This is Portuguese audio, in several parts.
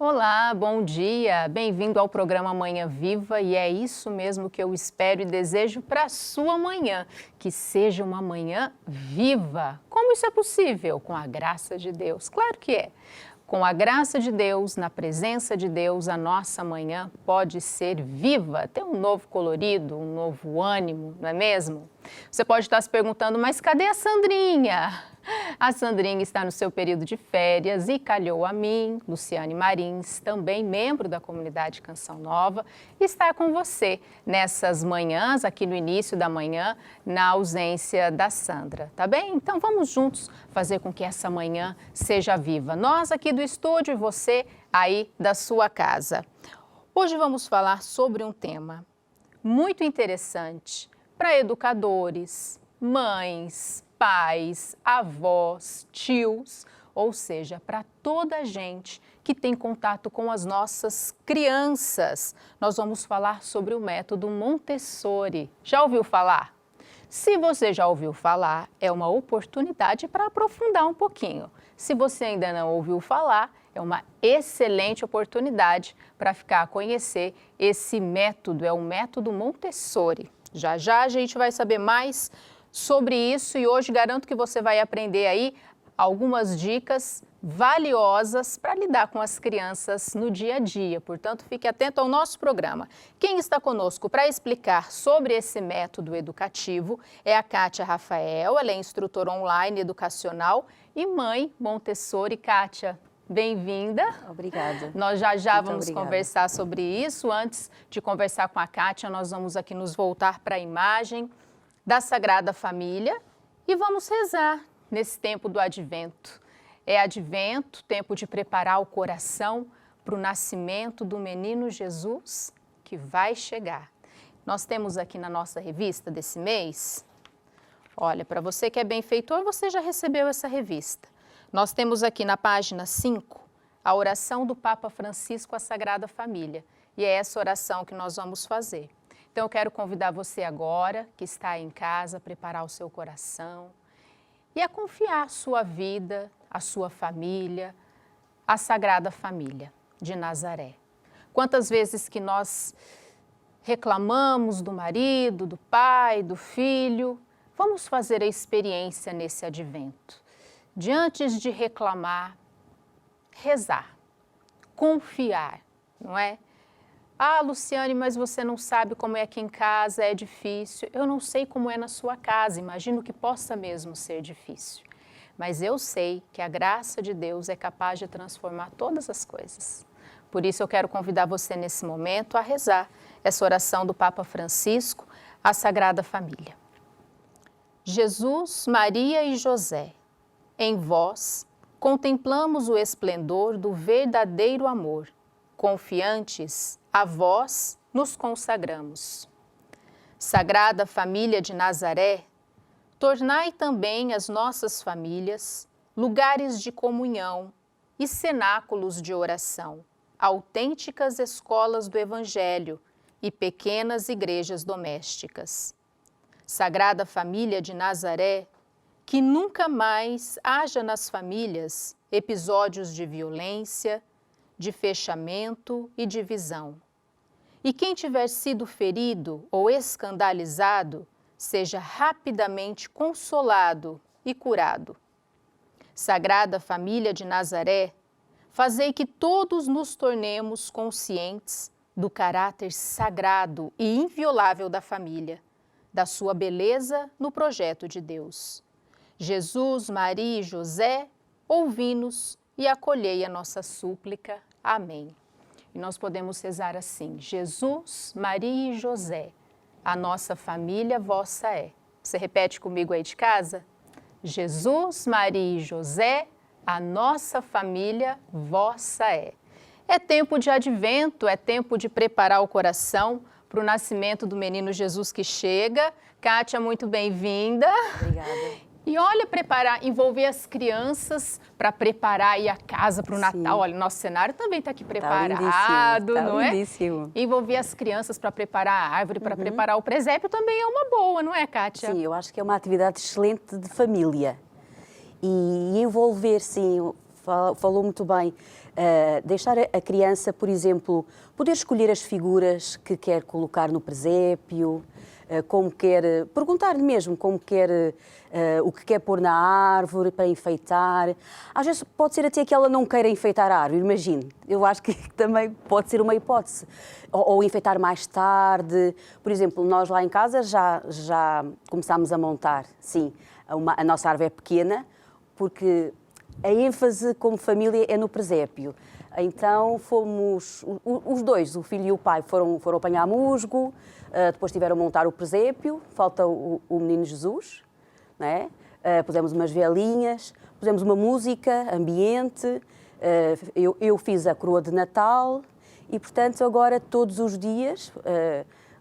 Olá, bom dia, bem-vindo ao programa Manhã Viva e é isso mesmo que eu espero e desejo para a sua manhã, que seja uma manhã viva. Como isso é possível? Com a graça de Deus, claro que é. Com a graça de Deus, na presença de Deus, a nossa manhã pode ser viva, ter um novo colorido, um novo ânimo, não é mesmo? Você pode estar se perguntando, mas cadê a Sandrinha? A Sandrinha está no seu período de férias e calhou a mim, Luciane Marins, também membro da comunidade Canção Nova, estar com você nessas manhãs, aqui no início da manhã, na ausência da Sandra, tá bem? Então vamos juntos fazer com que essa manhã seja viva. Nós aqui do estúdio e você aí da sua casa. Hoje vamos falar sobre um tema muito interessante para educadores, mães, pais, avós, tios, ou seja, para toda a gente que tem contato com as nossas crianças. Nós vamos falar sobre o método Montessori. Já ouviu falar? Se você já ouviu falar, é uma oportunidade para aprofundar um pouquinho. Se você ainda não ouviu falar, é uma excelente oportunidade para ficar a conhecer esse método, é o método Montessori. Já já a gente vai saber mais sobre isso e hoje garanto que você vai aprender aí algumas dicas valiosas para lidar com as crianças no dia a dia. Portanto, fique atento ao nosso programa. Quem está conosco para explicar sobre esse método educativo é a Kátia Rafael, ela é instrutora online educacional e mãe Montessori. Kátia, bem-vinda. Obrigada. Nós já Muito vamos obrigada. conversar sobre isso. Antes de conversar com a Kátia, nós vamos aqui nos voltar para a imagem da Sagrada Família e vamos rezar nesse tempo do Advento. É Advento, tempo de preparar o coração para o nascimento do menino Jesus que vai chegar. Nós temos aqui na nossa revista desse mês, olha, para você que é benfeitor, você já recebeu essa revista. Nós temos aqui na página 5 a oração do Papa Francisco à Sagrada Família e é essa oração que nós vamos fazer. Então, eu quero convidar você agora, que está aí em casa, a preparar o seu coração e a confiar a sua vida, a sua família, à Sagrada Família de Nazaré. Quantas vezes que nós reclamamos do marido, do pai, do filho, vamos fazer a experiência nesse advento. De antes de reclamar, rezar, confiar, não é? Ah, Luciane, mas você não sabe como é aqui em casa, é difícil. Eu não sei como é na sua casa, imagino que possa mesmo ser difícil. Mas eu sei que a graça de Deus é capaz de transformar todas as coisas. Por isso eu quero convidar você nesse momento a rezar essa oração do Papa Francisco à Sagrada Família. Jesus, Maria e José, em vós contemplamos o esplendor do verdadeiro amor. Confiantes, a vós nos consagramos. Sagrada Família de Nazaré, tornai também as nossas famílias lugares de comunhão e cenáculos de oração, autênticas escolas do Evangelho e pequenas igrejas domésticas. Sagrada Família de Nazaré, que nunca mais haja nas famílias episódios de violência, de fechamento e divisão. E quem tiver sido ferido ou escandalizado, seja rapidamente consolado e curado. Sagrada Família de Nazaré, fazei que todos nos tornemos conscientes do caráter sagrado e inviolável da família, da sua beleza no projeto de Deus. Jesus, Maria e José, ouvi-nos e acolhei a nossa súplica. Amém. E nós podemos rezar assim: Jesus, Maria e José, a nossa família vossa é. Você repete comigo aí de casa? Jesus, Maria e José, a nossa família vossa é. É tempo de advento, é tempo de preparar o coração para o nascimento do menino Jesus que chega. Kátia, muito bem-vinda. Obrigada. E olha, envolver as crianças para preparar aí a casa para o Natal. Olha, nosso cenário também está aqui preparado, não é? Lindíssimo. Envolver as crianças para preparar a árvore, para preparar o presépio também é uma boa, não é, Kátia? Sim, eu acho que é uma atividade excelente de família. E envolver, sim, falou muito bem. Deixar a criança, por exemplo, poder escolher as figuras que quer colocar no presépio, como quer, perguntar-lhe mesmo como quer, o que quer pôr na árvore para enfeitar. Às vezes pode ser até que ela não queira enfeitar a árvore, imagine. Eu acho que também pode ser uma hipótese. Ou enfeitar mais tarde. Por exemplo, nós lá em casa já começámos a montar, sim, a nossa árvore é pequena, porque a ênfase como família é no presépio. Então fomos, os dois, o filho e o pai, foram apanhar musgo, depois tiveram a montar o presépio, falta o menino Jesus, não é? Pusemos umas velinhas, pusemos uma música, ambiente, eu fiz a coroa de Natal e, portanto, agora todos os dias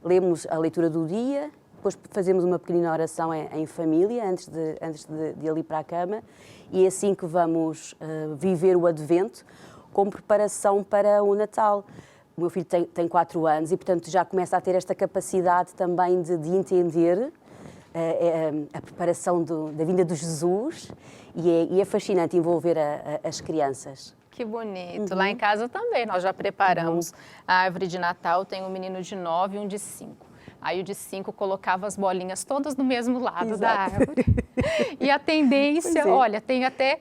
lemos a leitura do dia, depois fazemos uma pequenina oração em família, antes de ir para a cama, e é assim que vamos viver o Advento, com preparação para o Natal. O meu filho tem 4 anos e, portanto, já começa a ter esta capacidade também de entender a preparação da vinda de Jesus e é fascinante envolver as crianças. Que bonito. Lá em casa também, nós já preparamos a árvore de Natal. Tem um menino de 9 e um de 5. Aí o de 5 colocava as bolinhas todas no mesmo lado da árvore. E a tendência, olha, tem até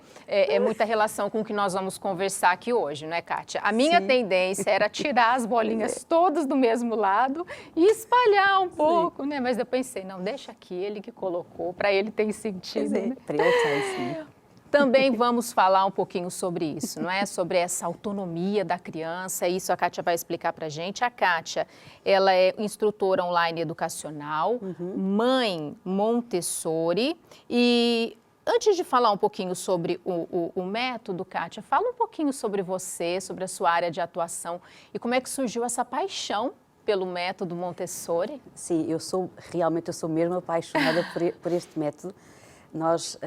muita relação com o que nós vamos conversar aqui hoje, não é, Kátia? A minha tendência era tirar as bolinhas todas do mesmo lado e espalhar um pouco, né? Mas eu pensei, não, deixa aqui, ele que colocou, para ele tem sentido. Né? Para ele tem, sim. Também vamos falar um pouquinho sobre isso, não é? Sobre essa autonomia da criança, isso a Kátia vai explicar para a gente. A Kátia, ela é instrutora online educacional, mãe Montessori e antes de falar um pouquinho sobre o método, Kátia, fala um pouquinho sobre você, sobre a sua área de atuação e como é que surgiu essa paixão pelo método Montessori. Sim, eu sou mesmo apaixonada por este método. Nós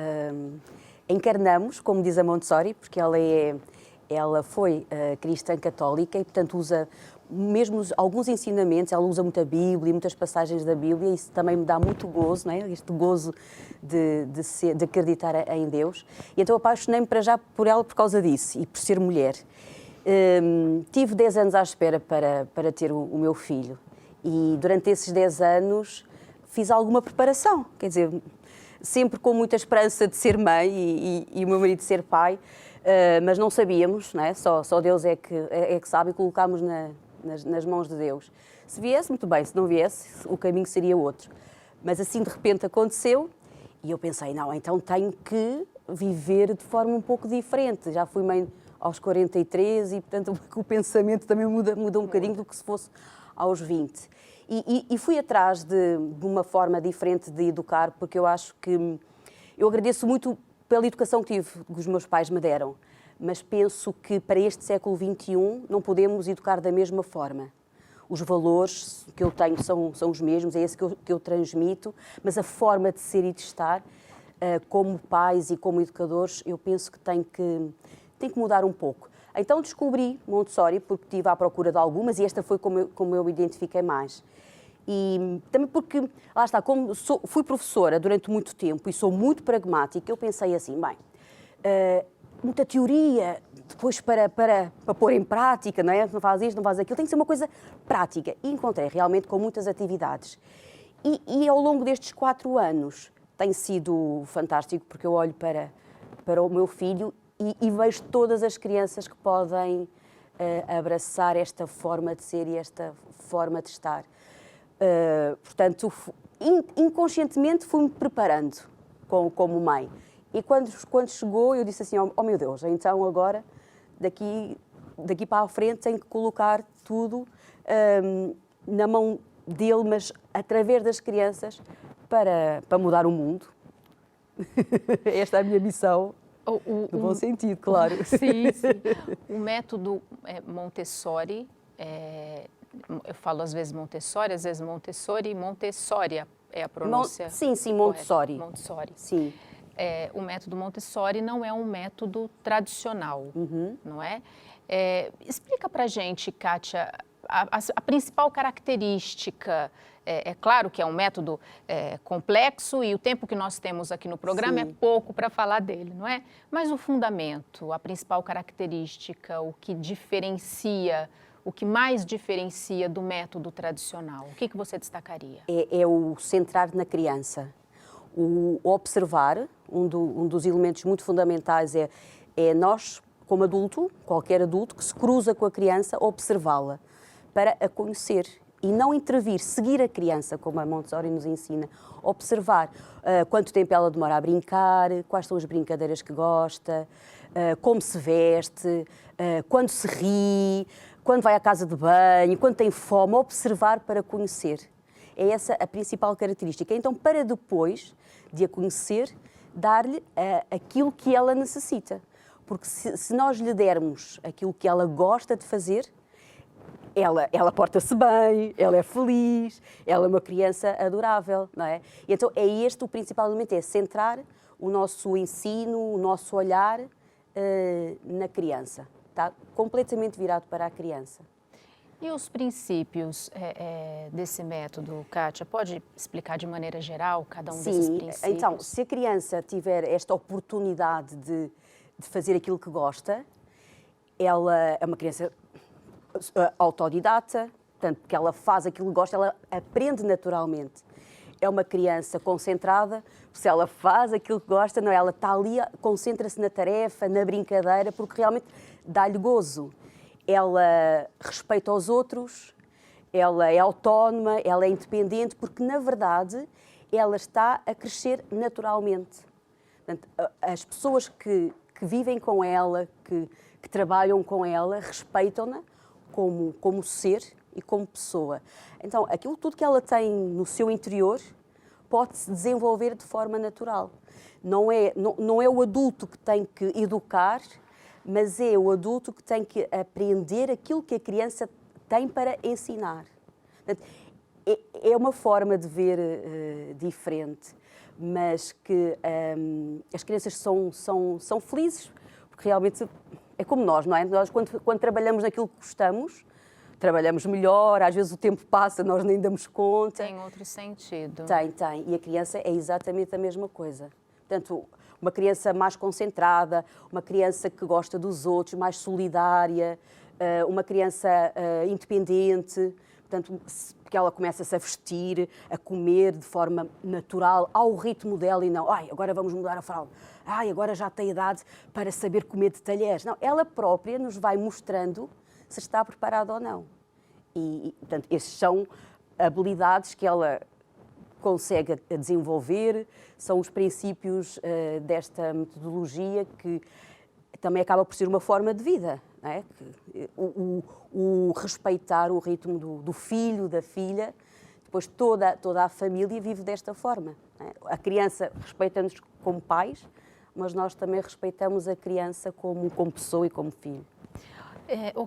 encarnamos, como diz a Montessori, porque ela foi cristã católica e, portanto, usa mesmo alguns ensinamentos, ela usa muita Bíblia, muitas passagens da Bíblia, e isso também me dá muito gozo, não é? Este gozo de acreditar em Deus. E então apaixonei-me para já por ela por causa disso e por ser mulher. Tive 10 anos à espera para ter o meu filho e durante esses 10 anos fiz alguma preparação, quer dizer, sempre com muita esperança de ser mãe e o meu marido ser pai, mas não sabíamos, não é? Só Deus é que sabe e colocámos nas mãos de Deus. Se viesse, muito bem, se não viesse, o caminho seria outro. Mas assim de repente aconteceu e eu pensei, não, então tenho que viver de forma um pouco diferente. Já fui mãe aos 43 e, portanto, o pensamento também muda um bocadinho do que se fosse aos 20. E fui atrás de uma forma diferente de educar, porque eu acho que... Eu agradeço muito pela educação que tive, que os meus pais me deram, mas penso que para este século XXI não podemos educar da mesma forma. Os valores que eu tenho são os mesmos, é esse que eu transmito, mas a forma de ser e de estar, como pais e como educadores, eu penso que tem que mudar um pouco. Então descobri Montessori, porque estive à procura de algumas e esta foi como eu identifiquei mais. E também porque, lá está, como fui professora durante muito tempo e sou muito pragmática, eu pensei assim, bem, muita teoria, depois para pôr em prática, não é? Não faz isto, não faz aquilo, tem que ser uma coisa prática. E encontrei realmente com muitas atividades. E ao longo destes 4 anos tem sido fantástico, porque eu olho para o meu filho e vejo todas as crianças que podem abraçar esta forma de ser e esta forma de estar. Portanto, inconscientemente fui-me preparando como mãe. E quando chegou, eu disse assim, oh meu Deus, então agora, daqui para a frente, tenho que colocar tudo na mão dele, mas através das crianças, para mudar o mundo. Esta é a minha missão. No bom sentido, claro. Sim. O método Montessori, eu falo às vezes Montessori, às vezes Montessori, Montessori é a pronúncia? Sim, Montessori. Montessori. Sim. O método Montessori não é um método tradicional, não é? Explica pra gente, Kátia, a principal característica? É claro que é um método complexo e o tempo que nós temos aqui no programa é pouco para falar dele, não é? Mas o fundamento, a principal característica, o que diferencia, o que mais diferencia do método tradicional, o que você destacaria? É o centrar na criança, o observar, um dos elementos muito fundamentais é nós, como adulto, qualquer adulto que se cruza com a criança, observá-la, para a conhecer e não intervir, seguir a criança, como a Montessori nos ensina, observar quanto tempo ela demora a brincar, quais são as brincadeiras que gosta, como se veste, quando se ri, quando vai à casa de banho, quando tem fome, observar para conhecer. É essa a principal característica. Então, para depois de a conhecer, dar-lhe aquilo que ela necessita. Porque se nós lhe dermos aquilo que ela gosta de fazer, ela porta-se bem, ela é feliz, ela é uma criança adorável, não é? E então é este o principal elemento, é centrar o nosso ensino, o nosso olhar na criança. Está completamente virado para a criança. E os princípios desse método, Kátia? Pode explicar de maneira geral cada um desses princípios? Sim, então, se a criança tiver esta oportunidade de fazer aquilo que gosta, ela é uma criança autodidata, portanto, porque ela faz aquilo que gosta, ela aprende naturalmente. É uma criança concentrada, se ela faz aquilo que gosta, não, ela está ali, concentra-se na tarefa, na brincadeira, porque realmente dá-lhe gozo. Ela respeita os outros, ela é autónoma, ela é independente, porque, na verdade, ela está a crescer naturalmente. Portanto, as pessoas que vivem com ela, que trabalham com ela, respeitam-na como ser e como pessoa. Então, aquilo tudo que ela tem no seu interior pode-se desenvolver de forma natural. Não é o adulto que tem que educar, mas é o adulto que tem que aprender aquilo que a criança tem para ensinar. Portanto, é uma forma de ver diferente, mas que as crianças são felizes, porque realmente é como nós, não é? Nós, quando trabalhamos naquilo que gostamos, trabalhamos melhor, às vezes o tempo passa, nós nem damos conta. Tem outro sentido. Tem. E a criança é exatamente a mesma coisa. Portanto, uma criança mais concentrada, uma criança que gosta dos outros, mais solidária, uma criança independente, portanto, porque ela começa-se a vestir, a comer de forma natural, ao ritmo dela e não, agora vamos mudar a fralda, agora já tem idade para saber comer de talheres. Não, ela própria nos vai mostrando se está preparada ou não. E portanto, essas são habilidades que ela consegue desenvolver, são os princípios desta metodologia que também acaba por ser uma forma de vida, não é? O respeitar o ritmo do filho, da filha, depois toda a família vive desta forma. Não é? A criança respeita-nos como pais, mas nós também respeitamos a criança como pessoa e como filho.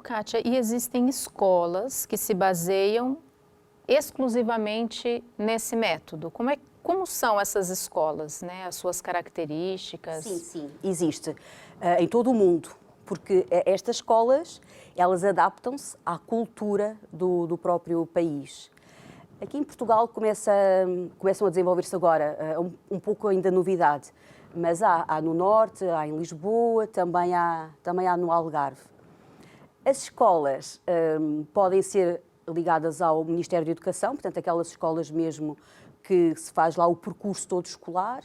Kátia, e existem escolas que se baseiam exclusivamente nesse método. Como são essas escolas, né? As suas características? Sim, existe em todo o mundo, porque estas escolas, elas adaptam-se à cultura do próprio país. Aqui em Portugal começam a desenvolver-se agora, um pouco ainda novidade, mas há no Norte, há em Lisboa, também há no Algarve. As escolas podem ser ligadas ao Ministério da Educação, portanto, aquelas escolas mesmo que se faz lá o percurso todo escolar,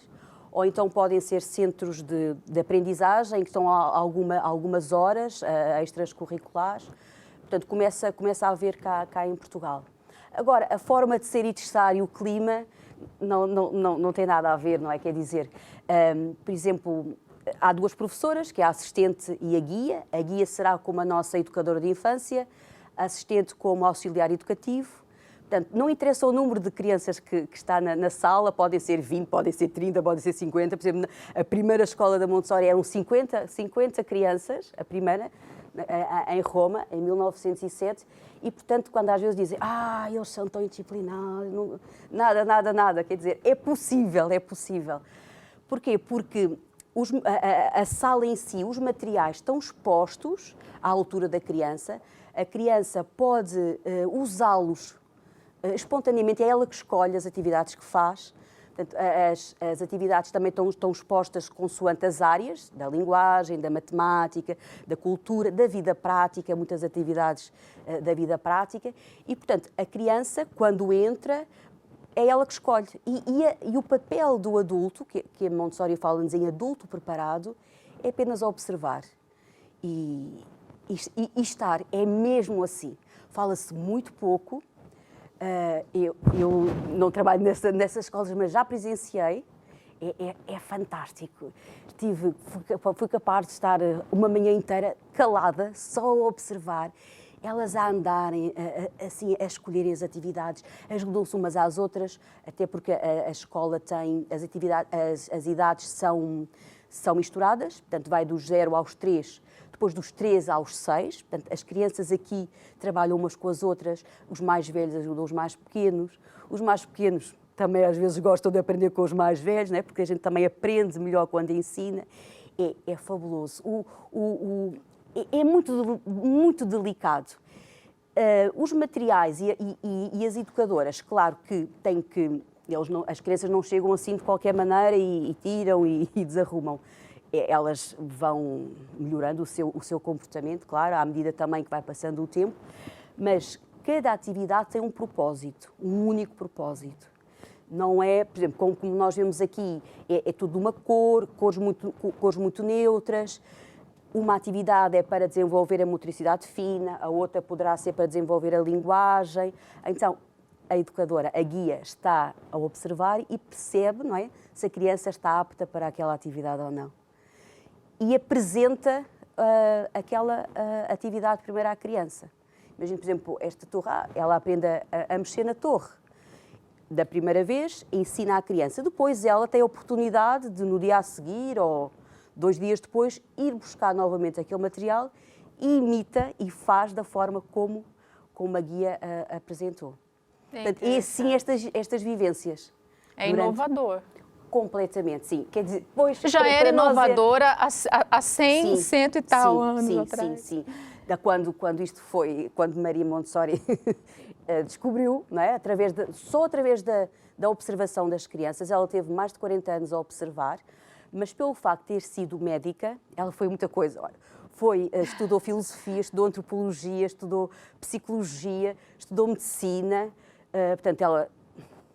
ou então podem ser centros de aprendizagem, que estão algumas horas extracurriculares. Portanto, começa a haver cá em Portugal. Agora, a forma de ser e de estar e o clima não tem nada a ver, não é? Quer dizer, por exemplo, há duas professoras, que é a assistente e a guia. A guia será como a nossa educadora de infância, a assistente como auxiliar educativo. Portanto, não interessa o número de crianças que está na sala, podem ser 20, podem ser 30, podem ser 50. Por exemplo, a primeira escola da Montessori eram 50 crianças, a primeira, em Roma, em 1907. E, portanto, quando às vezes dizem eles são tão indisciplinados, nada. Quer dizer, é possível. Porquê? Porque a sala em si, os materiais estão expostos à altura da criança, A criança pode usá-los espontaneamente, é ela que escolhe as atividades que faz. Portanto, as atividades também estão expostas consoante as áreas, da linguagem, da matemática, da cultura, da vida prática, muitas atividades da vida prática. E, portanto, a criança, quando entra, é ela que escolhe. E o papel do adulto, que a Montessori fala-nos em adulto preparado, é apenas observar. E estar, é mesmo assim. Fala-se muito pouco. Eu não trabalho nessas escolas, mas já presenciei. É fantástico. Fui capaz de estar uma manhã inteira calada, só a observar. Elas a andarem, assim, a escolherem as atividades, ajudam-se umas às outras, até porque a escola tem as atividades, as idades são misturadas, portanto vai dos 0 aos 3, depois dos 3 aos 6, portanto as crianças aqui trabalham umas com as outras, os mais velhos ajudam os mais pequenos também às vezes gostam de aprender com os mais velhos, né? Porque a gente também aprende melhor quando ensina, é fabuloso. É muito delicado. Os materiais e as educadoras, claro que têm que... as crianças não chegam assim de qualquer maneira e tiram e desarrumam. Elas vão melhorando o seu comportamento, claro, à medida também que vai passando o tempo, mas cada atividade tem um propósito, um único propósito. Não é, por exemplo, como nós vemos aqui, é tudo uma cores muito neutras. Uma atividade é para desenvolver a motricidade fina, a outra poderá ser para desenvolver a linguagem. Então, a educadora, a guia, está a observar e percebe, não é, se a criança está apta para aquela atividade ou não. E apresenta aquela atividade primeiro à criança. Imagina, por exemplo, esta torre, ela aprende a mexer na torre. Da primeira vez, ensina à criança. Depois ela tem a oportunidade de, no dia a seguir ou 2 dias depois, ir buscar novamente aquele material e imita e faz da forma como a guia apresentou. Portanto, e assim estas vivências. É inovador. Completamente, sim. Quer dizer, pois, já era inovadora há 100, sim, 100 e tal anos sim, atrás. Sim. Quando isto foi, quando Maria Montessori descobriu, não é? Só através da observação das crianças, ela teve mais de 40 anos a observar, mas pelo facto de ter sido médica, ela foi muita coisa. Olha, estudou filosofia, estudou antropologia, estudou psicologia, estudou medicina, portanto, ela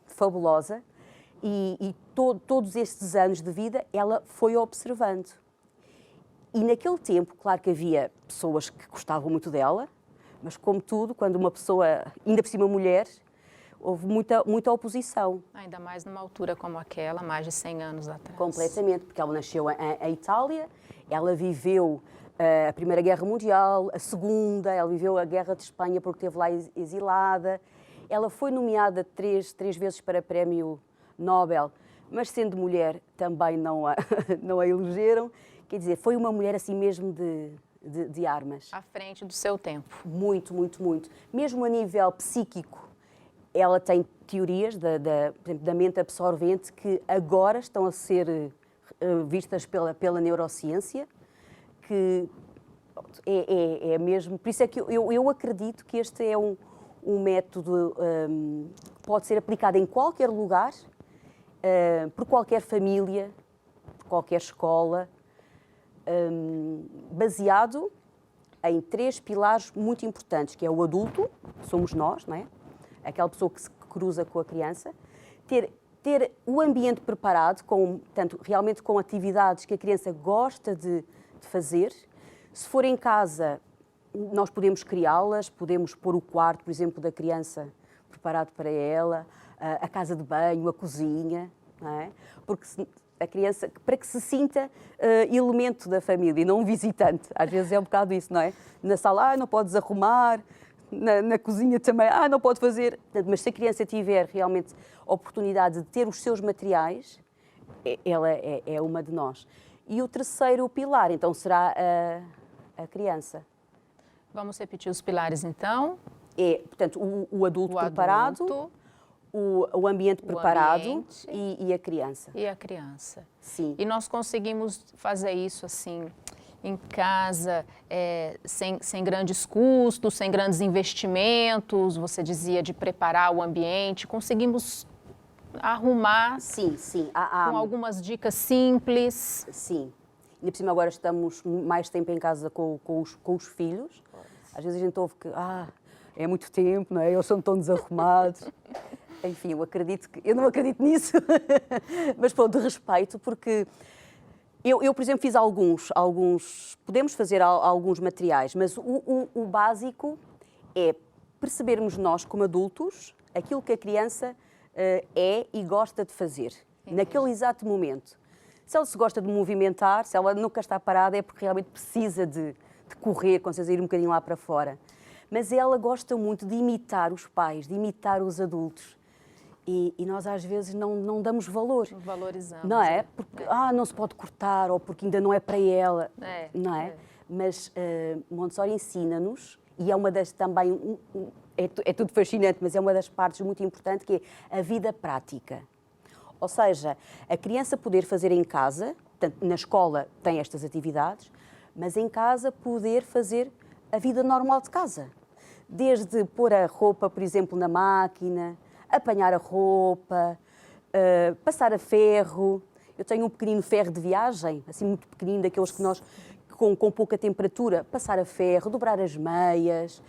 fabulosa. E todos estes anos de vida, ela foi observando. E naquele tempo, claro que havia pessoas que gostavam muito dela, mas como tudo, quando uma pessoa, ainda por cima mulher, houve muita oposição. Ainda mais numa altura como aquela, mais de 100 anos atrás. Completamente, porque ela nasceu em Itália, ela viveu a Primeira Guerra Mundial, a Segunda, ela viveu a Guerra de Espanha porque esteve lá exilada. Ela foi nomeada três vezes para Prémio Nobel, mas sendo mulher também não a elegeram. Quer dizer, foi uma mulher assim mesmo de armas. À frente do seu tempo. Muito. Mesmo a nível psíquico, ela tem teorias por exemplo, da mente absorvente que agora estão a ser vistas pela neurociência, que é mesmo... Por isso é que eu acredito que este é um método que pode ser aplicado em qualquer lugar, por qualquer família, por qualquer escola, baseado em 3 pilares muito importantes, que é o adulto, que somos nós, não é? Aquela pessoa que se cruza com a criança, ter o ambiente preparado, realmente com atividades que a criança gosta de fazer. Se for em casa, nós podemos criá-las, podemos pôr o quarto, por exemplo, da criança preparado para ela, a casa de banho, a cozinha, não é? Porque a criança, para que se sinta elemento da família e não um visitante. Às vezes é um bocado isso, não é? Na sala, não podes arrumar, na cozinha também, não pode fazer. Mas se a criança tiver realmente a oportunidade de ter os seus materiais, ela é uma de nós. E o terceiro pilar, então, será a criança. Vamos repetir os pilares, então? Portanto, o adulto preparado, o ambiente preparado e a criança. E a criança. Sim. E nós conseguimos fazer isso assim, em casa, sem grandes custos, sem grandes investimentos, você dizia de preparar o ambiente, conseguimos arrumar Sim, sim. com algumas dicas simples. Sim. E por cima agora estamos mais tempo em casa com os filhos. Às vezes a gente ouve que é muito tempo, não é? Eles são tão desarrumados. Enfim, eu não acredito nisso, mas pronto, de respeito, porque eu, por exemplo, fiz alguns, podemos fazer alguns materiais, mas o básico é percebermos nós, como adultos, aquilo que a criança é e gosta de fazer, naquele exato momento. Se ela se gosta de movimentar, se ela nunca está parada, é porque realmente precisa de correr, com certeza ir um bocadinho lá para fora. Mas ela gosta muito de imitar os pais, de imitar os adultos. E nós às vezes não damos valor. Não valorizamos. Não é? Porque não se pode cortar, ou porque ainda não é para ela. Não é? Mas Montessori ensina-nos, e é uma das também, é tudo fascinante, mas é uma das partes muito importantes, que é a vida prática. Ou seja, a criança poder fazer em casa, portanto, na escola tem estas atividades, mas em casa poder fazer a vida normal de casa. Desde pôr a roupa, por exemplo, na máquina, apanhar a roupa, passar a ferro. Eu tenho um pequenino ferro de viagem, assim muito pequenino, daqueles que nós, com pouca temperatura, passar a ferro, dobrar as meias.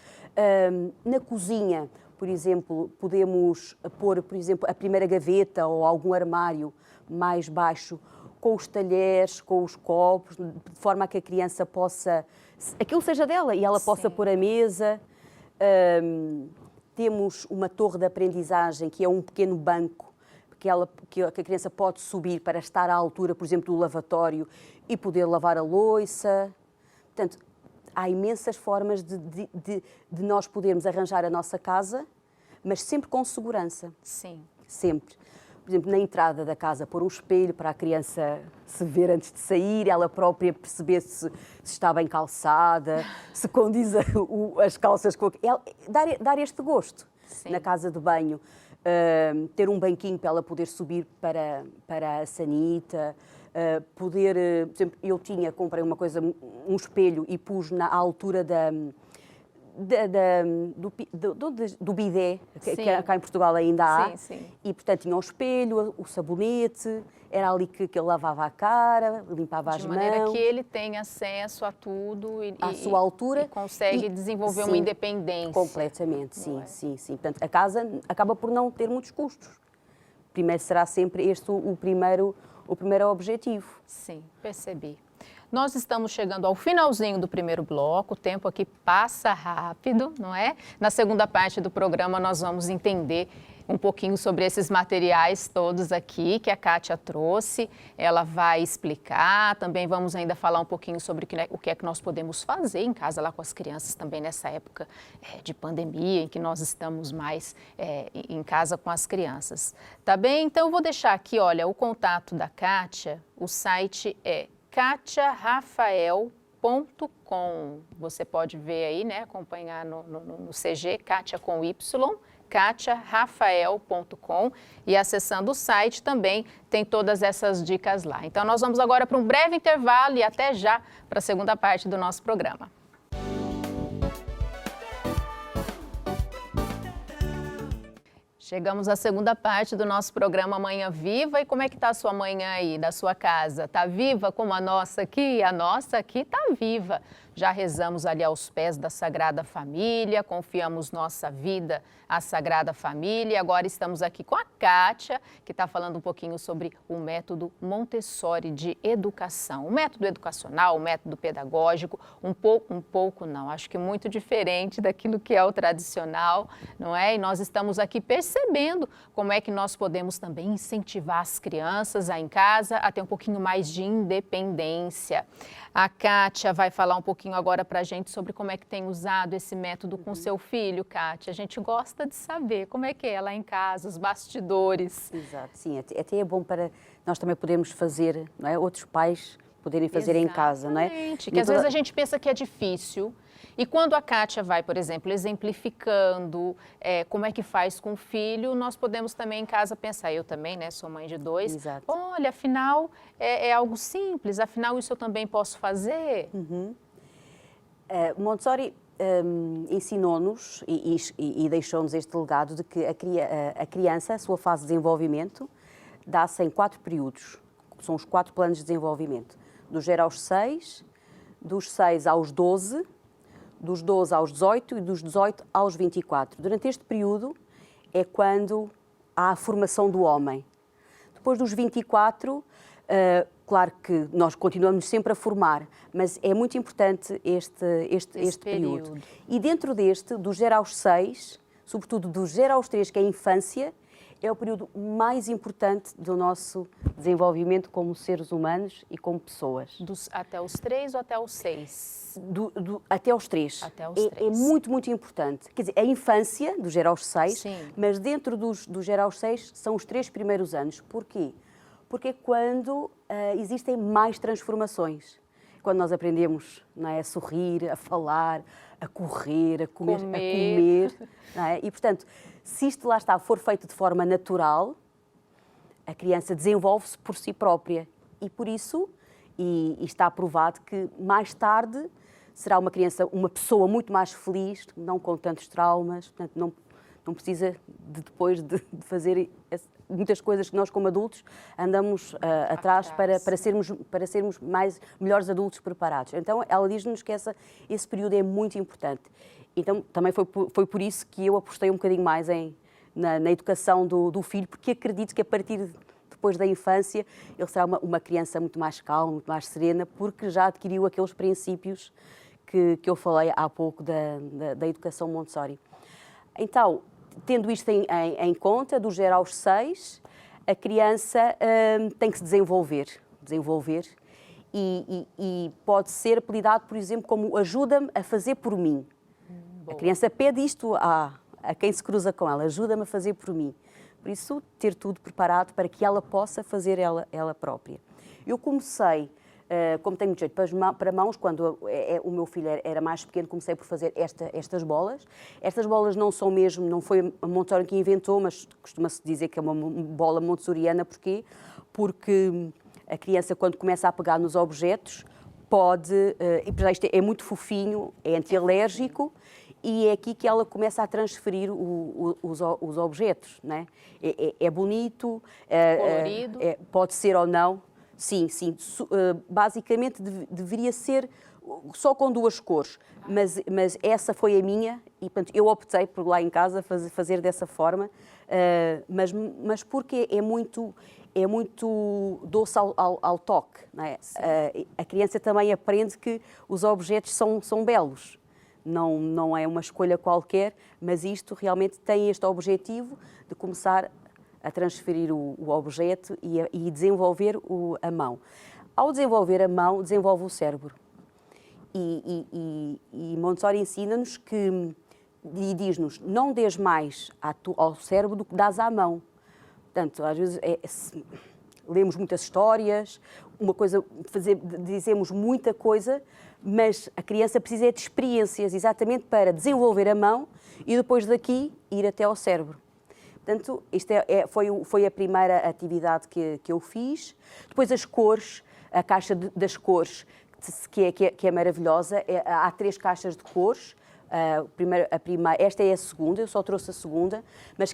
Na cozinha, por exemplo, podemos pôr, por exemplo, a primeira gaveta ou algum armário mais baixo com os talheres, com os copos, de forma a que a criança possa, aquilo seja dela e ela possa pôr a mesa. Temos uma torre de aprendizagem, que é um pequeno banco, que a criança pode subir para estar à altura, por exemplo, do lavatório e poder lavar a louça. Portanto, há imensas formas de nós podermos arranjar a nossa casa, mas sempre com segurança. Sim. Sempre. Por exemplo, na entrada da casa, pôr um espelho para a criança se ver antes de sair, ela própria perceber se está bem calçada, se condiz as calças com... Dar este gosto. Sim. Na casa de banho. Ter um banquinho para ela poder subir para a sanita. Poder, por exemplo, comprei uma coisa, um espelho e pus à altura do bidé, que cá em Portugal ainda há. Sim, sim. E, portanto, tinha o espelho, o sabonete, era ali que ele lavava a cara, limpava as mãos. De maneira que ele tem acesso a tudo à sua altura. E consegue desenvolver uma independência. Completamente, sim, sim. Portanto, a casa acaba por não ter muitos custos. Primeiro será sempre este o primeiro objetivo. Sim, percebi. Nós estamos chegando ao finalzinho do primeiro bloco, o tempo aqui passa rápido, não é? Na segunda parte do programa nós vamos entender um pouquinho sobre esses materiais todos aqui que a Kátia trouxe. Ela vai explicar, também vamos ainda falar um pouquinho sobre o que é que nós podemos fazer em casa lá com as crianças também nessa época de pandemia, em que nós estamos mais em casa com as crianças. Tá bem? Então eu vou deixar aqui, olha, o contato da Kátia, o site é katiarafael.com. Você pode ver aí, né, acompanhar no CG, Kátia com Y, katiarafael.com, e acessando o site também tem todas essas dicas lá. Então nós vamos agora para um breve intervalo e até já para a segunda parte do nosso programa. Chegamos à segunda parte do nosso programa Manhã Viva. E como é que está a sua manhã aí, da sua casa? Está viva como a nossa aqui? A nossa aqui está viva. Já rezamos ali aos pés da Sagrada Família, confiamos nossa vida à Sagrada Família. Agora estamos aqui com a Kátia, que está falando um pouquinho sobre o método Montessori de educação. O método educacional, o método pedagógico, um pouco não, acho que muito diferente daquilo que é o tradicional, não é? E nós estamos aqui percebendo como é que nós podemos também incentivar as crianças em casa a ter um pouquinho mais de independência. A Kátia vai falar um pouquinho agora para a gente sobre como é que tem usado esse método com seu filho, Kátia. A gente gosta de saber como é que é lá em casa, os bastidores. Exato, sim, até é bom para nós também podermos fazer, não é? Outros pais poderem fazer em casa, não é? Exatamente, que às vezes a gente pensa que é difícil, E quando a Kátia vai, por exemplo, exemplificando como é que faz com o filho, nós podemos também em casa pensar, eu também, né, sou mãe de 2, Exato. olha, afinal é algo simples, afinal isso eu também posso fazer. Montessori ensinou-nos e deixou-nos este legado de que a criança, a sua fase de desenvolvimento, dá-se em 4 períodos, que são os 4 planos de desenvolvimento. Dos 0 aos 6, dos 6 aos 12, dos 12 aos 18 e dos 18 aos 24. Durante este período é quando há a formação do homem. Depois dos 24, claro que nós continuamos sempre a formar, mas é muito importante este período. E dentro deste, dos 0 aos 6, sobretudo dos 0 aos 3, que é a infância, é o período mais importante do nosso desenvolvimento como seres humanos e como pessoas. Até os 3 ou até os 6? Até aos 3. Até aos 3. É muito, muito importante. Quer dizer, a infância, do 0 aos 6, sim, mas dentro dos 0 aos 6 são os 3 primeiros anos. Porquê? Porque é quando existem mais transformações. Quando nós aprendemos, não é, a sorrir, a falar, a correr, a comer. Não é? E, portanto, se isto lá está for feito de forma natural, a criança desenvolve-se por si própria. E por isso, e está provado que mais tarde será uma criança, uma pessoa muito mais feliz, não com tantos traumas, portanto, não precisa depois de fazer muitas coisas que nós como adultos andamos atrás para sermos melhores adultos preparados. Então ela diz-nos que esse período é muito importante. Então também foi por isso que eu apostei um bocadinho mais na educação do filho, porque acredito que a partir depois da infância ele será uma criança muito mais calma, muito mais serena, porque já adquiriu aqueles princípios que eu falei há pouco da educação Montessori. Então, tendo isto em conta, do 0 aos 6, a criança tem que se desenvolver e pode ser apelidado, por exemplo, como ajuda-me a fazer por mim. A criança pede isto a quem se cruza com ela, ajuda-me a fazer por mim. Por isso, ter tudo preparado para que ela possa fazer ela própria. Eu comecei, como tenho muito jeito para mãos, quando o meu filho era mais pequeno, comecei por fazer estas bolas. Estas bolas não foi a Montessori que inventou, mas costuma-se dizer que é uma bola montessoriana. Porquê? Porque a criança, quando começa a pegar nos objetos, isto é muito fofinho, é antialérgico, e é aqui que ela começa a transferir os objetos, não é? É bonito, colorido. Pode ser ou não. Sim. Basicamente deveria ser só com 2 cores, mas essa foi a minha e portanto, eu optei por lá em casa fazer dessa forma, mas porque é muito doce ao toque, não é? A criança também aprende que os objetos são belos. Não é uma escolha qualquer, mas isto realmente tem este objetivo de começar a transferir o objeto e desenvolver a mão. Ao desenvolver a mão, desenvolve o cérebro. E Montessori ensina-nos e diz-nos, não dês mais ao cérebro do que dás à mão. Portanto, às vezes lemos muitas histórias, dizemos muita coisa, mas a criança precisa de experiências exatamente para desenvolver a mão e depois daqui ir até ao cérebro. Portanto, isto foi a primeira atividade que eu fiz. Depois as cores, a caixa das cores, que é maravilhosa. Há 3 caixas de cores. Esta é a segunda, eu só trouxe a segunda, mas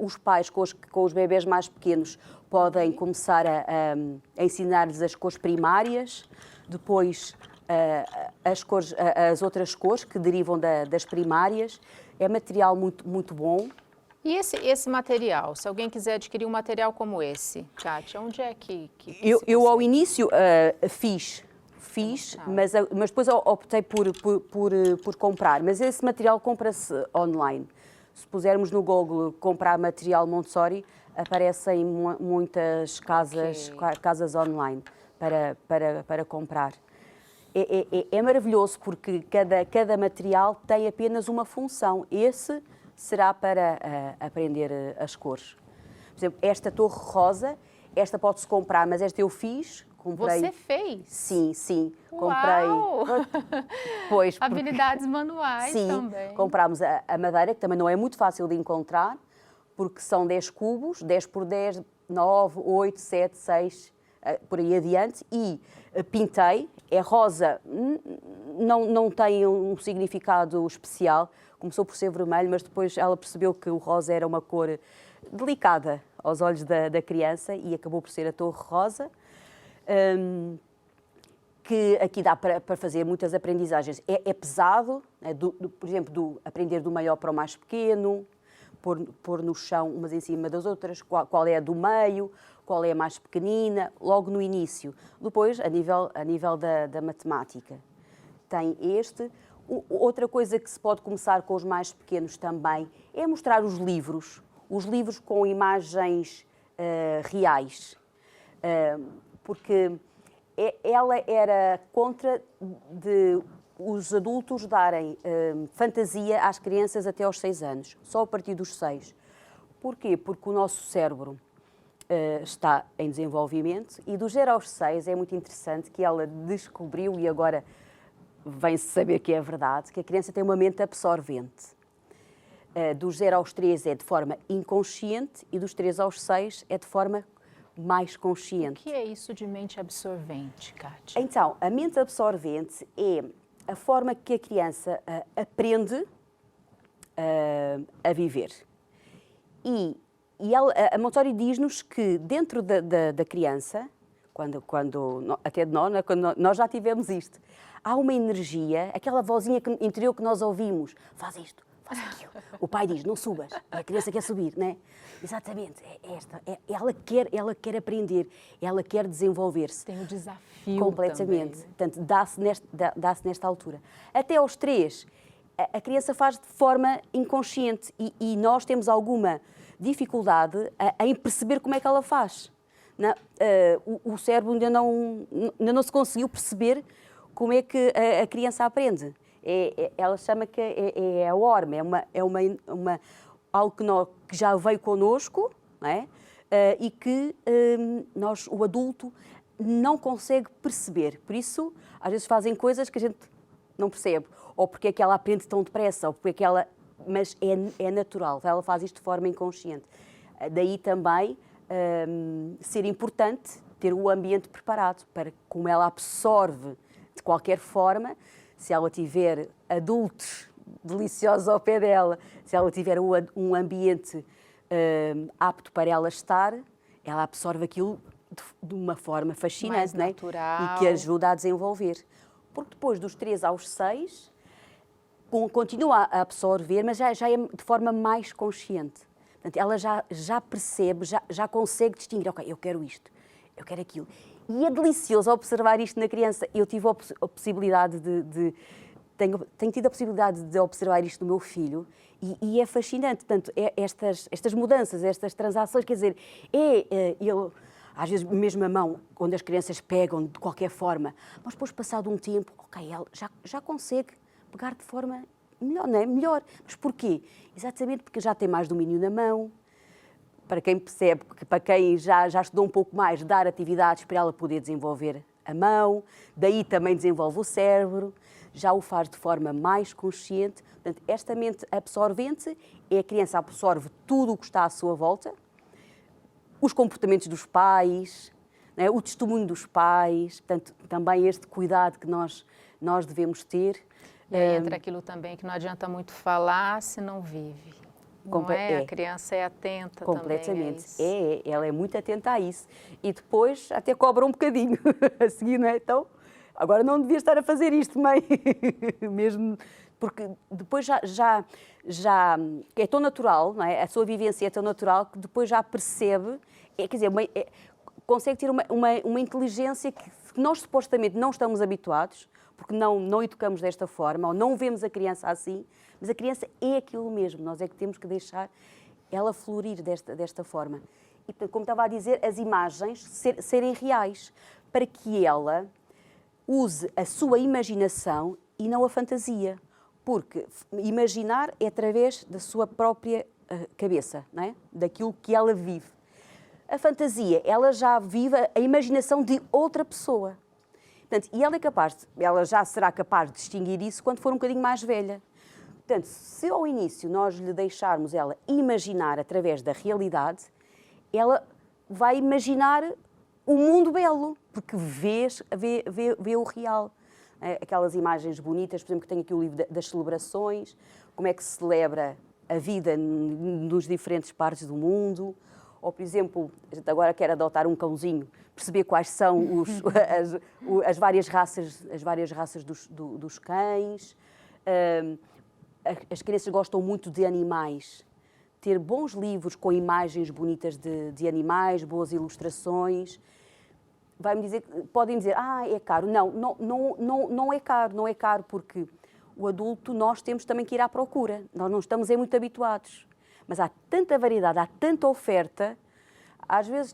os pais com os bebés mais pequenos podem começar a ensinar-lhes as cores primárias, depois as outras cores que derivam das primárias. É material muito, muito bom. E esse material, se alguém quiser adquirir um material como esse, Kátia, onde é que eu ao início fiz, mas depois optei por comprar. Mas esse material compra-se online. Se pusermos no Google comprar material Montessori, aparecem muitas casas online para comprar. É maravilhoso porque cada material tem apenas uma função. Esse será para aprender as cores. Por exemplo, esta torre rosa, esta pode-se comprar, mas esta eu fiz comprei. Você fez? Sim, sim. Uau! Comprei. Pois, Habilidades manuais sim, também. comprámos a madeira, que também não é muito fácil de encontrar, porque são 10 cubos, 10 por 10, 9, 8, 7, 6, por aí adiante, e pintei. É rosa, não tem um significado especial, começou por ser vermelho, mas depois ela percebeu que o rosa era uma cor delicada aos olhos da criança e acabou por ser a torre rosa. Que aqui dá para fazer muitas aprendizagens. É pesado, por exemplo, aprender do maior para o mais pequeno, pôr no chão umas em cima das outras, qual é a do meio, qual é a mais pequenina, logo no início. Depois, a nível da matemática, tem este. Outra coisa que se pode começar com os mais pequenos também é mostrar os livros com imagens reais, porque ela era contra de os adultos darem fantasia às crianças até aos 6 anos, só a partir dos 6. Porquê? Porque o nosso cérebro está em desenvolvimento e dos 0 aos 6 é muito interessante que ela descobriu, e agora vem-se saber que é verdade, que a criança tem uma mente absorvente. Dos 0 aos 3 é de forma inconsciente e dos 3 aos 6 é de forma mais consciente. O que é isso de mente absorvente, Kátia? Então, a mente absorvente é a forma que a criança aprende a viver. E a Montessori diz-nos que dentro da criança, até de nós, quando nós já tivemos isto, há uma energia, aquela vozinha interior que nós ouvimos, faz isto, faz aquilo. O pai diz, não subas, a criança quer subir, não é? Exatamente, é esta. Ela quer aprender, ela quer desenvolver-se. Tem o desafio completamente. também. Portanto, dá-se nesta altura. Até aos 3, a criança faz de forma inconsciente e nós temos alguma dificuldade em perceber como é que ela faz. O cérebro ainda não se conseguiu perceber como é que a criança aprende. Ela chama que é a horma, algo que já veio connosco, não é? E que o adulto não consegue perceber. Por isso, às vezes fazem coisas que a gente não percebe. Ou porque é que ela aprende tão depressa, ou porque é que ela... Mas é natural, ela faz isto de forma inconsciente. Daí também ser importante ter o ambiente preparado para como ela absorve de qualquer forma. Se ela tiver adultos deliciosos ao pé dela, se ela tiver um ambiente apto para ela estar, ela absorve aquilo de uma forma fascinante, mais natural, e que ajuda a desenvolver. Porque depois dos 3 aos 6, continua a absorver, mas já é de forma mais consciente. Portanto, ela já percebe, já consegue distinguir, ok, eu quero isto, eu quero aquilo. E é delicioso observar isto na criança. Eu tive a possibilidade tenho tido a possibilidade de observar isto no meu filho e é fascinante. Portanto, estas mudanças, estas transações, quer dizer, ele, às vezes mesmo a mão, quando as crianças pegam de qualquer forma, mas depois passado um tempo, ok, ela já consegue pegar de forma melhor, não é? Melhor. Mas porquê? Exatamente porque já tem mais domínio na mão. Para quem percebe, para quem já estudou um pouco mais, dar atividades para ela poder desenvolver a mão, daí também desenvolve o cérebro, já o faz de forma mais consciente. Portanto, esta mente absorvente a criança absorve tudo o que está à sua volta, os comportamentos dos pais, né, o testemunho dos pais, portanto, também este cuidado que nós devemos ter. E aí entra aquilo também que não adianta muito falar se não vive. Não é? A criança é atenta completamente. Também ela é muito atenta a isso. E depois até cobra um bocadinho a seguir, não é? Então, agora não devia estar a fazer isto, mãe. Mesmo porque depois já é tão natural, não é? A sua vivência é tão natural que depois já percebe, quer dizer, consegue ter uma inteligência que nós supostamente não estamos habituados, porque não educamos desta forma, ou não vemos a criança assim, mas a criança é aquilo mesmo, nós é que temos que deixar ela florir desta forma. E, como estava a dizer, as imagens serem reais, para que ela use a sua imaginação e não a fantasia, porque imaginar é através da sua própria cabeça, não é? Daquilo que ela vive. A fantasia, ela já vive a imaginação de outra pessoa. Portanto, e ela já será capaz de distinguir isso quando for um bocadinho mais velha. Portanto, se ao início nós lhe deixarmos ela imaginar através da realidade, ela vai imaginar o mundo belo, porque vê o real. Aquelas imagens bonitas, por exemplo, que tem aqui o livro das celebrações, como é que se celebra a vida nos diferentes partes do mundo. Ou, por exemplo, a gente agora quer adotar um cãozinho, perceber quais são as várias raças dos cães. As crianças gostam muito de animais. Ter bons livros com imagens bonitas de animais, boas ilustrações. Podem dizer, é caro. Não é caro, não é caro, porque o adulto, nós temos também que ir à procura. Nós não estamos muito habituados. Mas há tanta variedade, há tanta oferta. Às vezes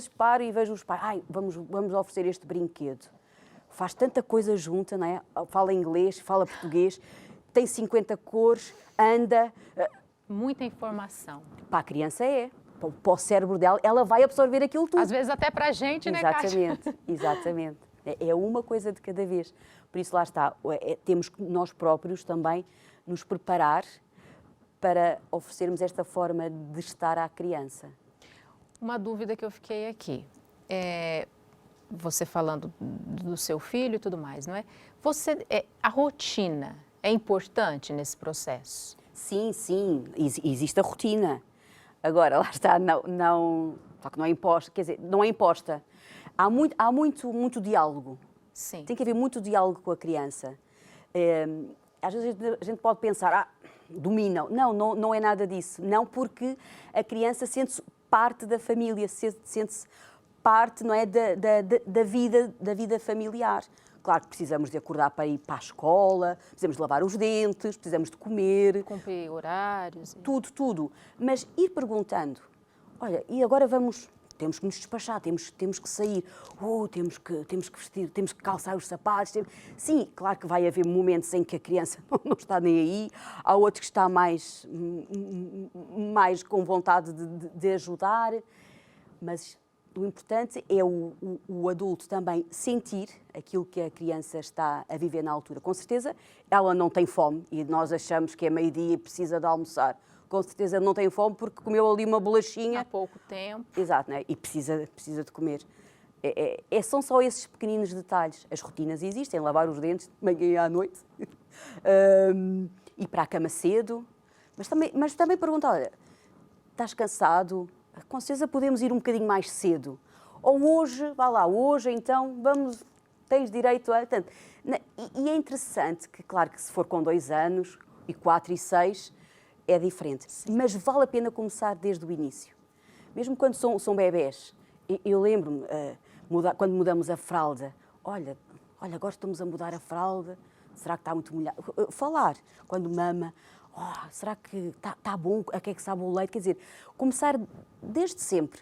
paro e vejo os pais, vamos oferecer este brinquedo. Faz tanta coisa junta, não é? Fala inglês, fala português, tem 50 cores, anda. Muita informação. Para a criança para o cérebro dela, ela vai absorver aquilo tudo. Às vezes até para a gente, né, Kátia? Exatamente. É uma coisa de cada vez. Por isso, lá está, temos que nós próprios também nos preparar para oferecermos esta forma de estar à criança. Uma dúvida que eu fiquei aqui, você falando do seu filho e tudo mais, não é? A rotina é importante nesse processo? Sim, existe a rotina. Agora, lá está, só que não é imposta, quer dizer, não é imposta. Há muito diálogo. Sim. Tem que haver muito diálogo com a criança. Às vezes a gente pode pensar, dominam. Não é nada disso. Não, porque a criança sente-se parte da família, sente-se parte, não é, da vida familiar. Claro que precisamos de acordar para ir para a escola, precisamos de lavar os dentes, precisamos de comer. Cumprir horários. Tudo. Mas ir perguntando, olha, e agora temos que nos despachar, temos que sair, temos que vestir, temos que calçar os sapatos. Sim, claro que vai haver momentos em que a criança não está nem aí, há outros que está mais com vontade de ajudar, mas o importante é o adulto também sentir aquilo que a criança está a viver na altura. Com certeza, ela não tem fome e nós achamos que é meio-dia e precisa de almoçar. Com certeza não tem fome porque comeu ali uma bolachinha. Há pouco tempo. Exato, né? E precisa de comer. São só esses pequeninos detalhes. As rotinas existem, lavar os dentes de manhã e à noite, ir para a cama cedo, mas também perguntar, olha, estás cansado? Com certeza podemos ir um bocadinho mais cedo. Ou hoje então, tens direito a... E é interessante que, claro que se for com 2 anos, e 4 e 6, é diferente. Sim. Mas vale a pena começar desde o início. Mesmo quando são bebés. Eu lembro-me, quando mudamos a fralda, olha, agora estamos a mudar a fralda, será que está muito molhado? Falar, quando mama, será que está bom, a que é que sabe o leite? Quer dizer, começar desde sempre,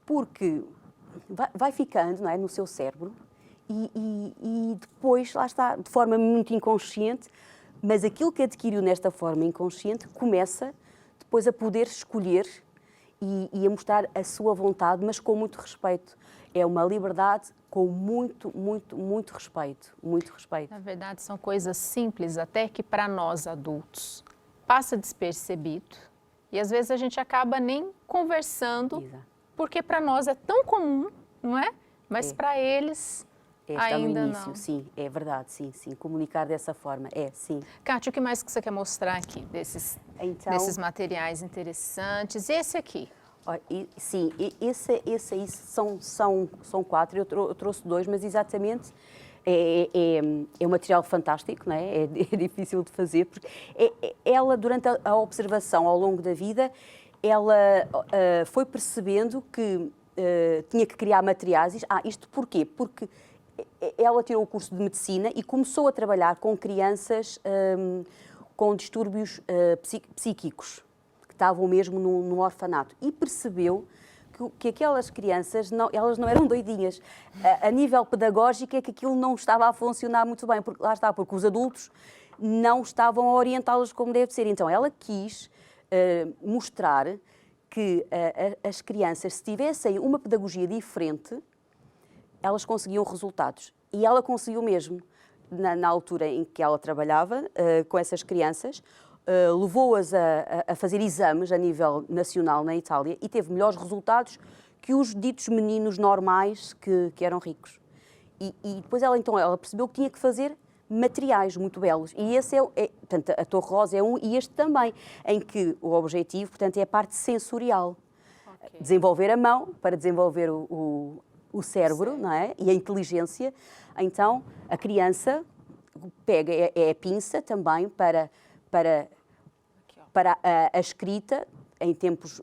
porque vai ficando, não é, no seu cérebro e depois, lá está, de forma muito inconsciente, mas aquilo que adquiriu nesta forma inconsciente começa depois a poder escolher e a mostrar a sua vontade, mas com muito respeito. É uma liberdade com muito respeito, muito respeito. Na verdade, são coisas simples, até que para nós adultos passa despercebido. E às vezes a gente acaba nem conversando, Exato. Porque para nós é tão comum, não é? Mas para eles ainda no início, não. Sim, é verdade, sim. Comunicar dessa forma, sim. Kátia, o que mais que você quer mostrar aqui desses materiais interessantes? Esse aqui? Sim, esse aí são 4, eu trouxe 2, mas exatamente é um material fantástico, não é? É difícil de fazer, porque ela, durante a observação ao longo da vida, ela foi percebendo que tinha que criar materiais. Isto porquê? Porque ela tirou o curso de medicina e começou a trabalhar com crianças com distúrbios psíquicos, que estavam mesmo no orfanato, e percebeu que aquelas crianças, elas não eram doidinhas. A nível pedagógico é que aquilo não estava a funcionar muito bem, porque os adultos não estavam a orientá-las como deve ser. Então ela quis mostrar que as crianças, se tivessem uma pedagogia diferente, elas conseguiam resultados. E ela conseguiu mesmo, na altura em que ela trabalhava com essas crianças, levou-as a fazer exames a nível nacional na Itália e teve melhores resultados que os ditos meninos normais que eram ricos. E depois ela percebeu que tinha que fazer materiais muito belos. E esse portanto, a Torre Rosa é um, e este também, em que o objetivo, portanto, é a parte sensorial. Okay. Desenvolver a mão para desenvolver o cérebro, não é? E a inteligência. Então, a criança pega a pinça também para a escrita, em tempos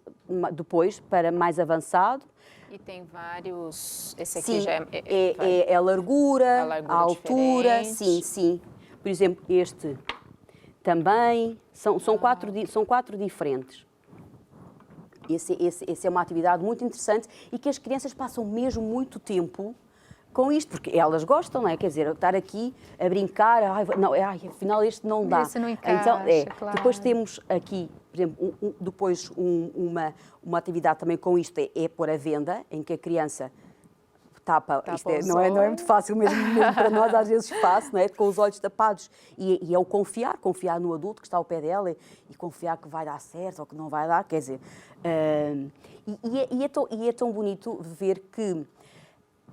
depois, para mais avançado. E tem vários... Esse aqui sim, já é a largura, a altura. Diferente. Sim. Por exemplo, este também. São quatro diferentes. Esse é uma atividade muito interessante e que as crianças passam mesmo muito tempo com isto, porque elas gostam, não é? Quer dizer, estar aqui a brincar, afinal este não dá. Esse não encaixa, então, claro. Depois temos aqui, por exemplo, uma atividade também com isto, é pôr a venda, em que a criança tapa isto não é muito fácil mesmo para nós, às vezes fácil, não é? Com os olhos tapados. E é o confiar no adulto que está ao pé dela e confiar que vai dar certo ou que não vai dar, quer dizer. É tão bonito ver que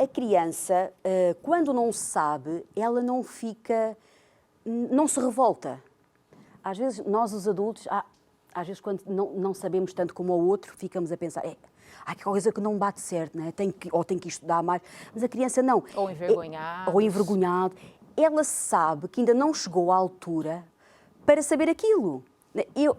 a criança, quando não sabe, ela não se revolta. Às vezes, nós os adultos, às vezes quando não sabemos tanto como o outro, ficamos a pensar, há coisa que não bate certo, não é? Tem que estudar mais. Mas a criança não. Ou envergonhado. Ou envergonhado. Ela sabe que ainda não chegou à altura para saber aquilo.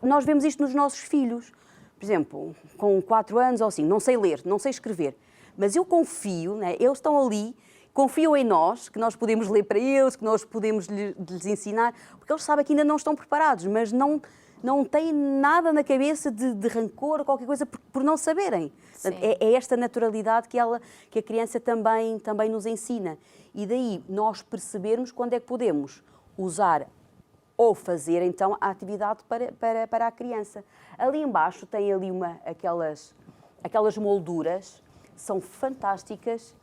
Nós vemos isto nos nossos filhos. Por exemplo, com 4 anos ou assim, não sei ler, não sei escrever. Mas eu confio, né? Eles estão ali, confiam em nós, que nós podemos ler para eles, que nós podemos lhes ensinar, porque eles sabem que ainda não estão preparados, mas não têm nada na cabeça de rancor ou qualquer coisa por não saberem. Portanto, é esta naturalidade que a criança também nos ensina. E daí nós percebermos quando é que podemos usar ou fazer então a atividade para a criança. Ali embaixo tem ali aquelas molduras, são fantásticas.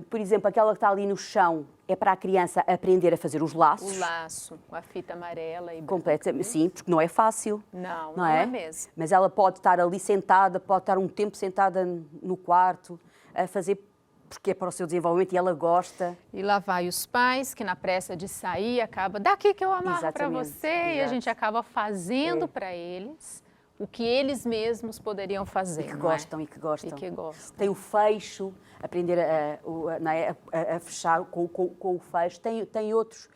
Por exemplo, aquela que está ali no chão é para a criança aprender a fazer os laços. O laço, a fita amarela e completamente, sim, porque não é fácil. Não é mesmo. Mas ela pode estar ali sentada, pode estar um tempo sentada no quarto a fazer, porque é para o seu desenvolvimento e ela gosta. E lá vai os pais, que na pressa de sair acaba, daqui que eu amarro para você, exato. E a gente acaba fazendo para eles o que eles mesmos poderiam fazer. E que gostam. Tem o fecho, aprender a fechar com o fecho. Tem outros,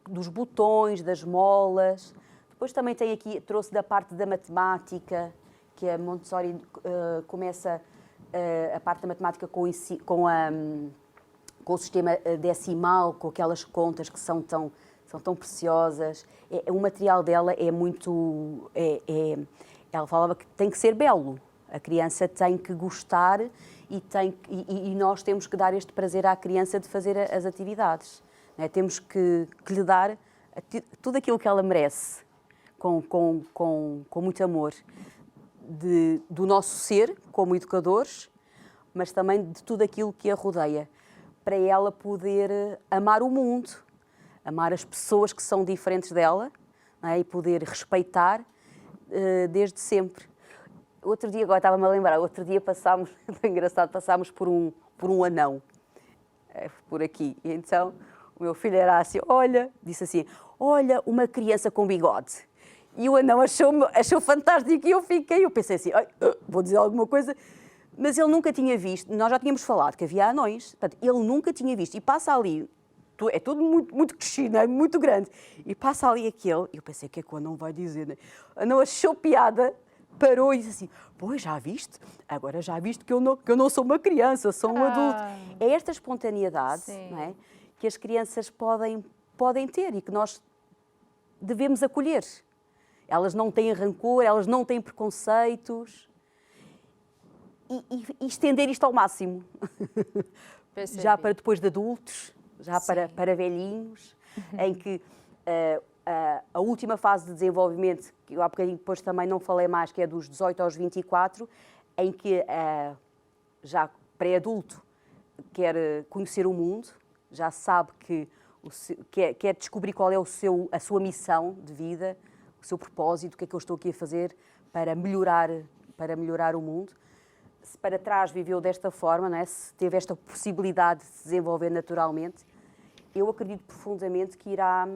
dos botões, das molas. Depois também tem aqui, trouxe da parte da matemática, que a Montessori começa a parte da matemática com o sistema decimal, com aquelas contas que são tão preciosas. O material dela é muito... Ela falava que tem que ser belo. A criança tem que gostar e nós temos que dar este prazer à criança de fazer as atividades. Não é? Temos que lhe dar tudo aquilo que ela merece, com muito amor, do nosso ser como educadores, mas também de tudo aquilo que a rodeia, para ela poder amar o mundo, amar as pessoas que são diferentes dela, não é? E poder respeitar desde sempre. Outro dia, agora estava-me a lembrar, passámos, foi engraçado, passámos por um anão, por aqui. E então, o meu filho era assim, disse assim, olha, uma criança com bigode. E o anão achou fantástico e eu pensei assim, vou dizer alguma coisa, mas ele nunca tinha visto, nós já tínhamos falado que havia anões, portanto, ele nunca tinha visto, e passa ali, é tudo muito, muito crescido, é muito grande. E passa ali aquele, e eu pensei, o que é que o anão vai dizer? Né? O anão achou piada, parou e disse assim, pois, já viste? Agora já viste que eu não sou uma criança, sou um adulto. É esta espontaneidade, não é? Que as crianças podem ter e que nós devemos acolher. Elas não têm rancor, elas não têm preconceitos. E estender isto ao máximo. Já para depois de adultos, já para velhinhos, em que A última fase de desenvolvimento, que eu há bocadinho depois também não falei mais, que é dos 18 aos 24, em que já pré-adulto quer conhecer o mundo, já sabe que quer descobrir qual é a sua missão de vida, o seu propósito, o que é que eu estou aqui a fazer para melhorar o mundo. Se para trás viveu desta forma, não é? Se teve esta possibilidade de se desenvolver naturalmente, eu acredito profundamente que irá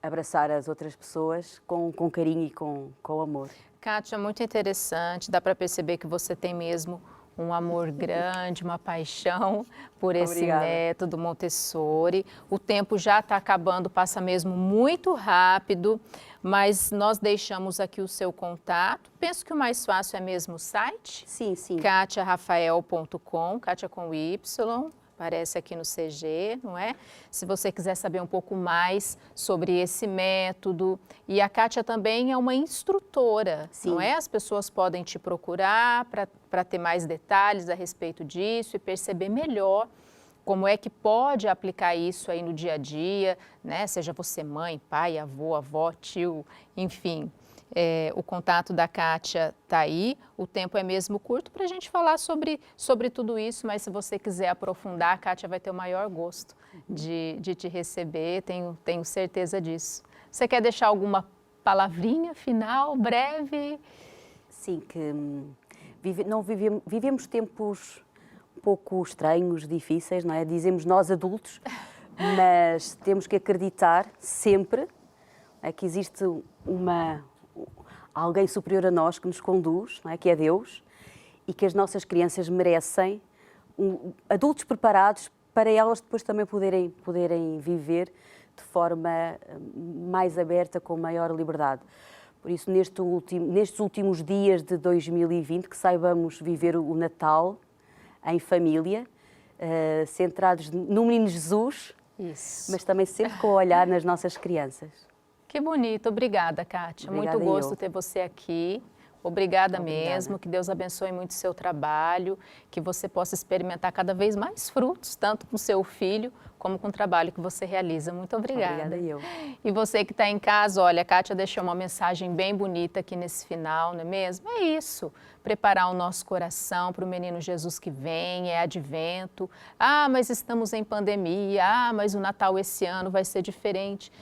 abraçar as outras pessoas com carinho e com amor. Kátia, muito interessante, dá para perceber que você tem mesmo um amor grande, uma paixão por esse método Montessori. O tempo já está acabando, passa mesmo muito rápido, mas nós deixamos aqui o seu contato. Penso que o mais fácil é mesmo o site? Sim, sim. KatiaRafael.com, Kátia com Y. Aparece aqui no CG, não é? Se você quiser saber um pouco mais sobre esse método. E a Kátia também é uma instrutora, Sim. não é? As pessoas podem te procurar para ter mais detalhes a respeito disso e perceber melhor como é que pode aplicar isso aí no dia a dia, né? Seja você mãe, pai, avô, avó, tio, enfim. O contato da Kátia está aí, o tempo é mesmo curto para a gente falar sobre tudo isso, mas se você quiser aprofundar, a Kátia vai ter o maior gosto de te receber, tenho certeza disso. Você quer deixar alguma palavrinha final, breve? Sim, que vivemos tempos um pouco estranhos, difíceis, não é? Dizemos nós adultos, mas temos que acreditar sempre que existe alguém superior a nós que nos conduz, não é? Que é Deus, e que as nossas crianças merecem adultos preparados para elas depois também poderem viver de forma mais aberta, com maior liberdade. Por isso, nestes últimos dias de 2020, que saibamos viver o Natal em família, centrados no Menino Jesus, Isso. mas também sempre com o olhar nas nossas crianças. Que bonito. Obrigada, Kátia. Obrigada, muito gosto ter você aqui. Obrigada mesmo, que Deus abençoe muito o seu trabalho, que você possa experimentar cada vez mais frutos, tanto com seu filho, como com o trabalho que você realiza. Muito obrigada. Obrigada eu. E você que está em casa, olha, a Kátia deixou uma mensagem bem bonita aqui nesse final, não é mesmo? É isso, preparar o nosso coração para o menino Jesus que vem, é advento. Ah, mas estamos em pandemia, mas o Natal esse ano vai ser diferente.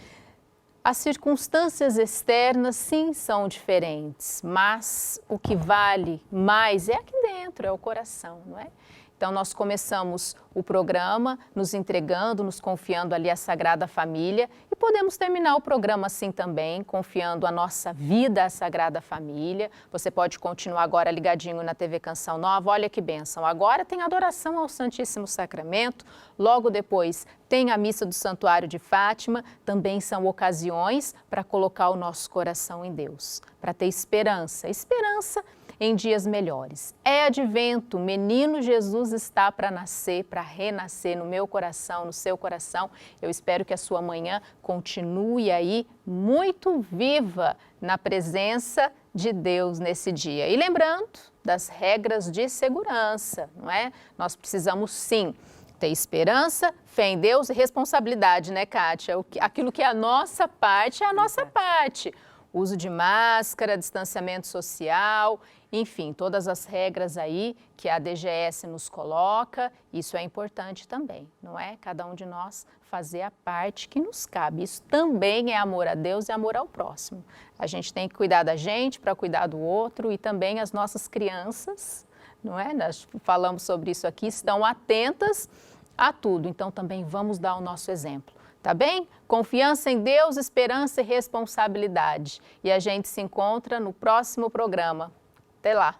As circunstâncias externas, sim, são diferentes, mas o que vale mais é aqui dentro, é o coração, não é? Então, nós começamos o programa nos entregando, nos confiando ali à Sagrada Família e podemos terminar o programa assim também, confiando a nossa vida à Sagrada Família. Você pode continuar agora ligadinho na TV Canção Nova, olha que bênção. Agora tem adoração ao Santíssimo Sacramento, logo depois tem a Missa do Santuário de Fátima, também são ocasiões para colocar o nosso coração em Deus, para ter esperança. Esperança em dias melhores. É advento, menino Jesus está para nascer, para renascer no meu coração, no seu coração. Eu espero que a sua manhã continue aí muito viva na presença de Deus nesse dia. E lembrando das regras de segurança, não é? Nós precisamos sim ter esperança, fé em Deus e responsabilidade, né, Kátia? Aquilo que é a nossa parte é a nossa parte. Uso de máscara, distanciamento social, enfim, todas as regras aí que a DGS nos coloca, isso é importante também, não é? Cada um de nós fazer a parte que nos cabe. Isso também é amor a Deus e amor ao próximo. A gente tem que cuidar da gente para cuidar do outro e também as nossas crianças, não é? Nós falamos sobre isso aqui, estão atentas a tudo, então também vamos dar o nosso exemplo. Tá bem? Confiança em Deus, esperança e responsabilidade. E a gente se encontra no próximo programa. Até lá!